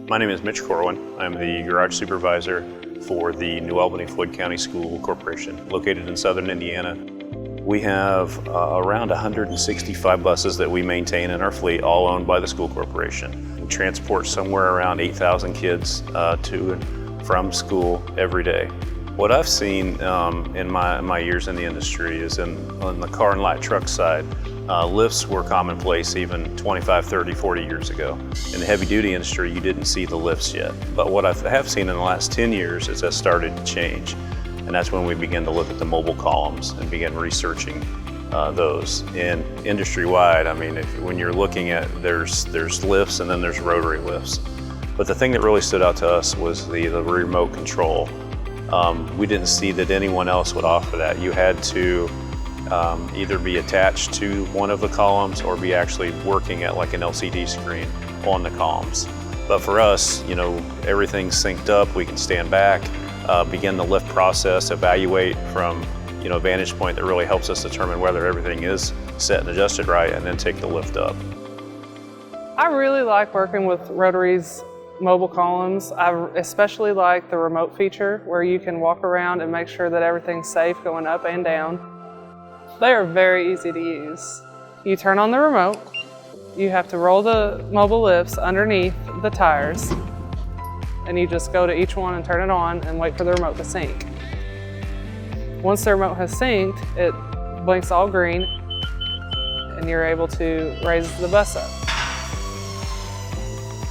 My name is Mitch Corwin. I'm the garage supervisor for the New Albany Floyd County School Corporation, located in southern Indiana. We have around 165 buses that we maintain in our fleet, all owned by the school corporation. We transport somewhere around 8,000 kids to and from school every day. What I've seen in my years in the industry is on the car and light truck side, lifts were commonplace even 25, 30, 40 years ago. In the heavy duty industry, you didn't see the lifts yet. But what I have seen in the last 10 years is that started to change. And that's when we began to look at the mobile columns and began researching those. And industry-wide, I mean, when you're looking at, there's lifts and then there's rotary lifts. But the thing that really stood out to us was the remote control. We didn't see that anyone else would offer that. You had to either be attached to one of the columns or be actually working at like an LCD screen on the columns. But for us, you know, everything's synced up. We can stand back, begin the lift process, evaluate from a vantage point that really helps us determine whether everything is set and adjusted right, and then take the lift up. I really like working with Rotary's mobile columns. I especially like the remote feature where you can walk around and make sure that everything's safe going up and down. They are very easy to use. You turn on the remote, you have to roll the mobile lifts underneath the tires, and you just go to each one and turn it on and wait for the remote to sync. Once the remote has synced, it blinks all green and you're able to raise the bus up.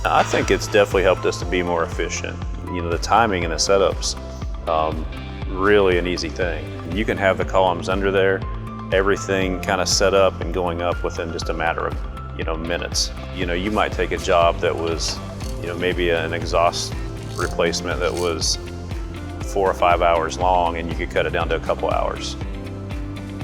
I think it's definitely helped us to be more efficient. You know, the timing and the setups, really an easy thing. You can have the columns under there, everything kind of set up and going up within just a matter of, minutes. You might take a job that was, maybe an exhaust replacement that was 4 or 5 hours long, and you could cut it down to a couple hours.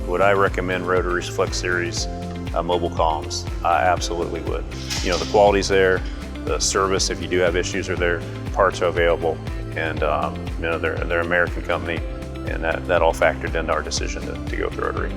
Would I recommend Rotary's Flex Series mobile columns? I absolutely would. The quality's there, the service, if you do have issues, are there, parts are available, and they're an American company, and that all factored into our decision to go with Rotary.